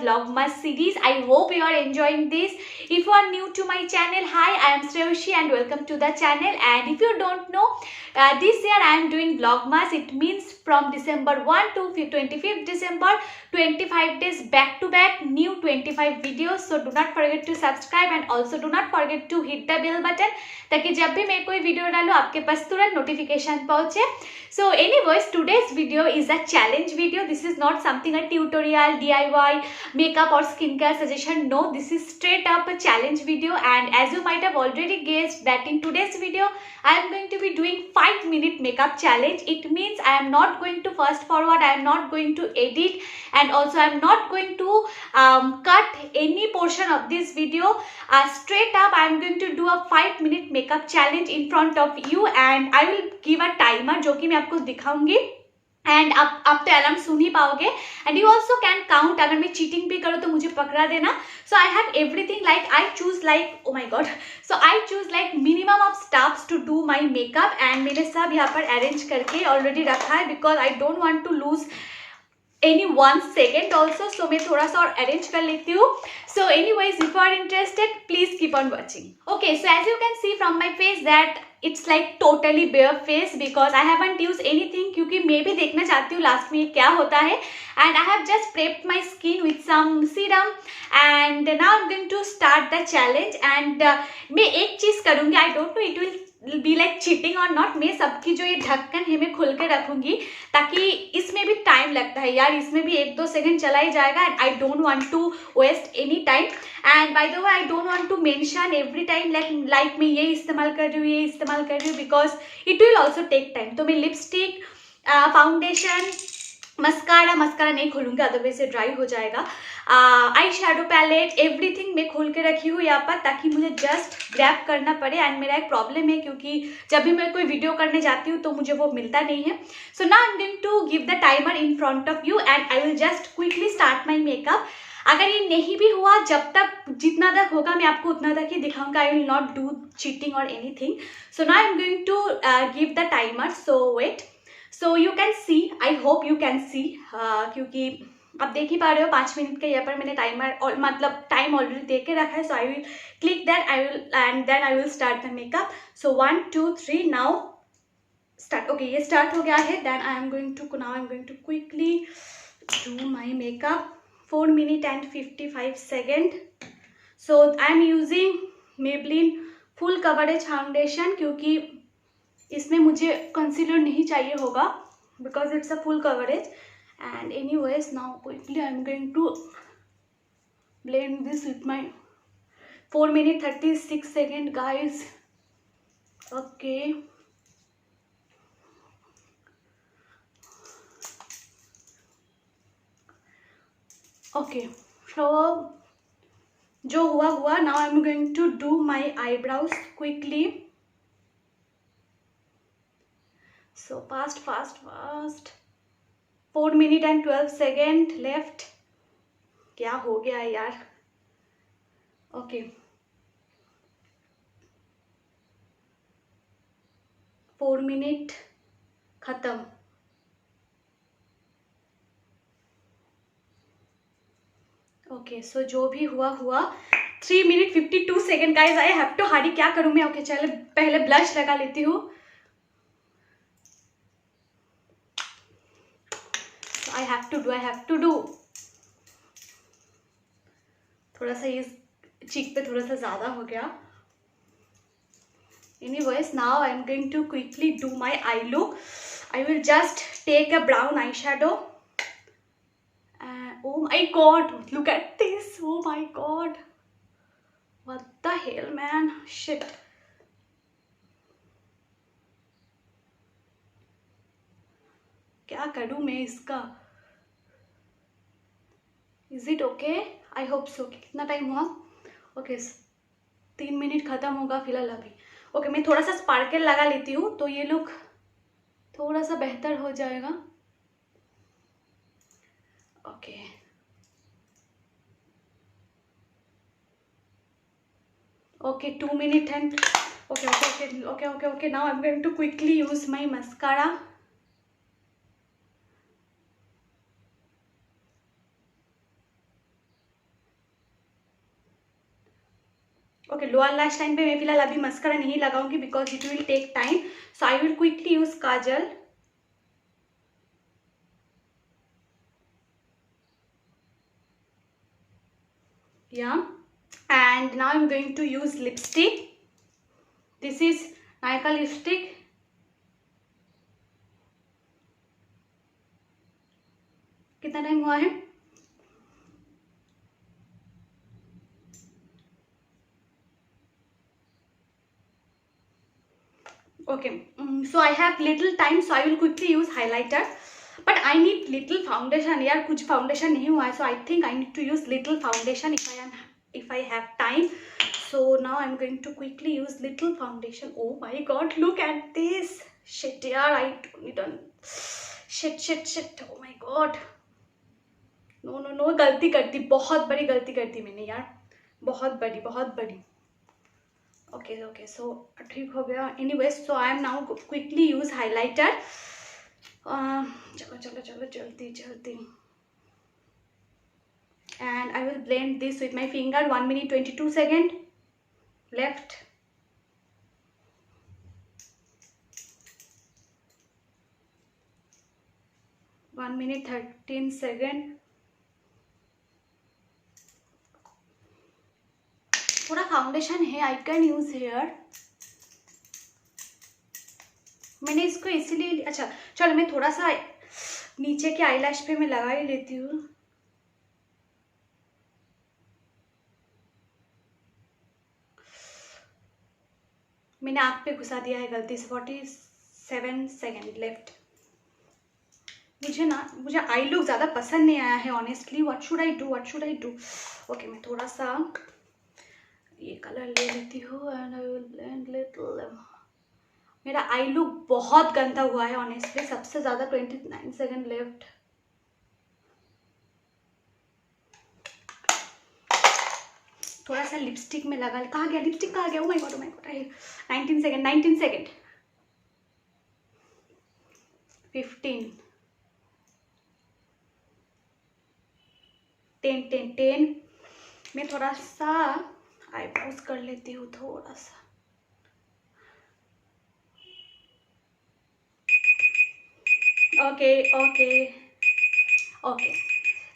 Vlogmas series. I hope you are enjoying this. If you are new to my channel, hi, I am Shreyashi and welcome to the channel. And if you don't know, this year I am doing Vlogmas. It means from December 1 to 25th December, 25 days back to back, new 25 videos. So do not forget to subscribe and also do not forget to hit the bell button ताकि जब भी मैं कोई video डालूं आपके पास तुरंत notification पहुंचे. So anyways, today's video is a challenge video. This is not something a tutorial, DIY, makeup or skincare suggestion. No, this is straight up a challenge video. And as you might have already guessed that in today's video, I am going to be doing 5-minute makeup challenge. It means I am not going to fast forward, I am not going to edit, and also I am not going to cut any portion of this video. Straight up I am going to do a 5-minute makeup challenge in front of you, and I will give a timer जो कि मैं आपको दिखाऊंगी. And आप तो alarm सुन ही पाओगे. And you also can count. अगर मैं चीटिंग भी करूँ तो मुझे पकड़ा देना. So I have everything like I choose like oh my God. So I choose like minimum of staffs to do my makeup. And मैंने सब यहाँ पर अरेंज करके ऑलरेडी रखा है because I don't want to lose any 1 second also. So मैं थोड़ा सा और अरेंज कर लेती हूँ. So anyways, if you are interested, please keep on watching. Okay, so as you can see from my face that it's like totally bare face because I haven't used anything क्योंकि मैं भी देखना चाहती हूँ last में ये क्या होता है. And I have just prepped my skin with some serum and now I'm going to start the challenge. And मैं एक चीज़ करूँगी. I don't know it will be like cheating और नॉट. मैं सबकी जो ये ढक्कन है मैं खुल के रखूंगी ताकि इसमें भी टाइम लगता है यार. इसमें भी 1-2 सेकंड चला ही जाएगा. And I don't want to waste any time. And by the way I don't want to mention every time like मैं ये इस्तेमाल कर रही हूँ, ये इस्तेमाल कर रही हूँ because it will also take time. तो मैं लिपस्टिक, फाउंडेशन, मस्कारा नहीं खोलूंगी अदरवाइज से ड्राई हो जाएगा. आई शेडो पैलेट, एवरीथिंग मैं खोल के रखी हूँ यहाँ पर ताकि मुझे जस्ट ग्रैब करना पड़े. एंड मेरा एक प्रॉब्लम है क्योंकि जब भी मैं कोई वीडियो करने जाती हूँ तो मुझे वो मिलता नहीं है. So now I am going to give the timer in front of you and I will just quickly start my makeup. अगर ये नहीं भी हुआ, जब तक जितना तक होगा मैं आपको उतना तक ही दिखाऊंगा. I will not do cheating और anything. So now I am going to give the timer. So wait. So you can see, I hope you can see, क्योंकि अब देख ही पा रहे हो 5 मिनट के यहाँ पर मैंने टाइमर और मतलब टाइम ऑलरेडी दे के रखा है. So I will click that, I will and then I will start the makeup. So 1 2 3 now start. Okay, ये स्टार्ट हो गया है. Then I am going to quickly do my makeup. 4 minutes and 55 seconds. So I am using Maybelline full coverage foundation क्योंकि इसमें मुझे concealer नहीं चाहिए होगा because it's a full coverage. And anyways now quickly I am going to blend this with my 4 minutes 36 seconds guys. Okay, okay. So जो हुआ. Now I am going to do my eyebrows quickly. So fast. 4 minutes and 12 seconds left. क्या हो गया है यार. Okay, 4 minutes खत्म. Okay, so जो भी हुआ. 3 minutes 52 seconds guys. I have to hurry. क्या करूँ मैं. ओके, चलो पहले ब्लश लगा लेती हूँ. I have to do. थोड़ा सा ये चीक पे थोड़ा सा ज़्यादा हो गया. Anyways, now I am going to quickly do my eye look. I will just take a brown eyeshadow. Oh my god, look at this. Oh my god. What the hell, man? Shit. क्या करूँ मैं इसका. Is it okay? I hope so. कितना time हुआ. Okay, 3 minute ख़त्म होगा फिलहाल अभी. ओके, मैं थोड़ा सा स्पार्कल लगा लेती हूँ तो ये लुक थोड़ा सा बेहतर हो जाएगा. Okay, okay 2 minutes and okay. Now I'm going to quickly use my mascara. Okay, lower lash line पे मैं फिलहाल अभी मस्करा नहीं लगाऊंगी because it will take time, so I will quickly use kajal. Yeah, and now I'm going to use lipstick. This is Nykaa lipstick. कितना time हुआ है? Okay, so I have little time, so I will quickly use highlighter. But I need little foundation. यार कुछ foundation नहीं हुआ है, so I think I need to use little foundation if I have time. So now I'm going to quickly use little foundation. Oh my God, look at this. Shit यार, I don't. Shit. Oh my God. No, गलती कर दी, बहुत बड़ी गलती कर दी मैंने यार, बहुत बड़ी. Okay, so ठीक हो गया. Anyways, so I am now quickly use highlighter. चलो जल्दी. And I will blend this with my finger. 1 minute 22 seconds left. One minute 13 seconds. थोड़ा फाउंडेशन है, आई कैन यूज हेयर. मैंने इसको इसीलिए, अच्छा चलो मैं थोड़ा सा नीचे के आईलैश पे मैं लगा ही लेती हूँ. मैंने आँख पे घुसा दिया है गलती से. 47 सेकेंड लेफ्ट. मुझे आई लुक ज़्यादा पसंद नहीं आया है honestly. What should I do. Okay, मैं थोड़ा सा ये कलर ले लेती हूँ and I will blend little. मेरा आई लुक बहुत गंदा हुआ है ऑनेस्टली, सबसे ज़्यादा. 29 सेकेंड लेफ्ट. थोड़ा सा लिपस्टिक में लगा. कहाँ गया लिपस्टिक, कहाँ गया? Oh my God. 19 सेकेंड. 15 10. मैं थोड़ा सा आईब्रोज कर लेती हूँ थोड़ा सा. ओके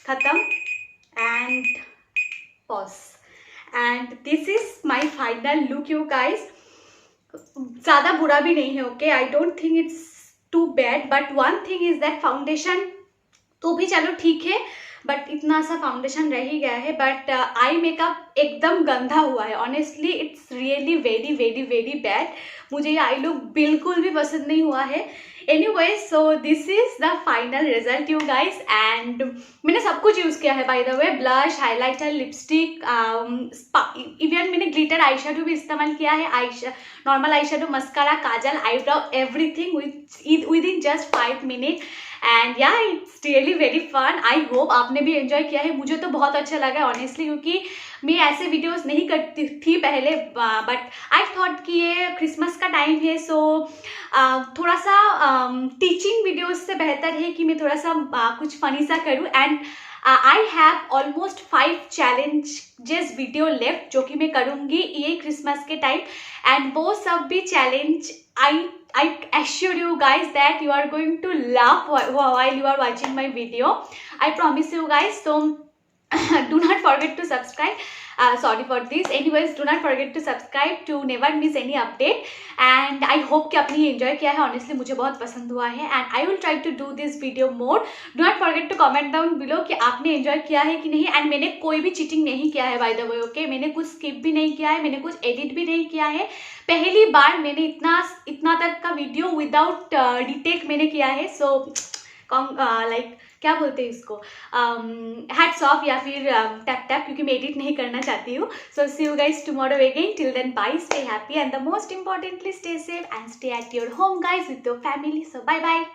खत्म. And pause. And this is my final look you guys. ज़्यादा बुरा भी नहीं है. Okay, I don't think it's too bad, but one thing is that foundation तो भी चलो ठीक है, बट इतना सा फाउंडेशन रह ही गया है. बट आई मेकअप एकदम गंदा हुआ है honestly. It's really very bad. मुझे ये आई लुक बिल्कुल भी पसंद नहीं हुआ है. Anyways, so this is the final result you guys. And मैंने सब कुछ यूज़ किया है by the way. Blush, highlighter, lipstick, even मैंने ग्लिटर आई शेडो भी इस्तेमाल किया है. Normal eye shadow, mascara, kajal, eyebrow, everything with in just 5 minute. And yeah it's really very fun. I hope आपने भी एंजॉय किया है. मुझे तो बहुत अच्छा लगा ऑनेस्टली, क्योंकि मैं ऐसे वीडियोस नहीं करती थी पहले, बट आई थॉट कि ये क्रिसमस का टाइम है, सो थोड़ा सा टीचिंग वीडियोस से बेहतर है कि मैं थोड़ा सा कुछ फनी सा करूँ. And I have almost 5 challenges video left जो कि मैं करूँगी ये क्रिसमस के टाइम. एंड वो सब भी challenge I assure you guys that you are going to laugh while you are watching my video. I promise you guys. So do not forget to subscribe. Sorry for this. Anyways, do not forget to subscribe to never miss any update. And I hope कि आपने enjoy किया है. Honestly मुझे बहुत पसंद हुआ है. And I will try to do this video more. Do not forget to comment down below कि आपने enjoy किया है कि नहीं. And मैंने कोई भी cheating नहीं किया है by the way. Okay, मैंने कुछ skip भी नहीं किया है, मैंने कुछ edit भी नहीं किया है. पहली बार मैंने इतना तक का वीडियो विदाउट रीटेक मैंने किया है. सो लाइक क्या बोलते हैं इसको, हैट्स ऑफ या फिर टैप, क्योंकि मैं एडिट नहीं करना चाहती हूँ. So see you guys tomorrow again. Till then bye, stay happy and the most importantly stay safe and stay at your home guys with your family. So bye.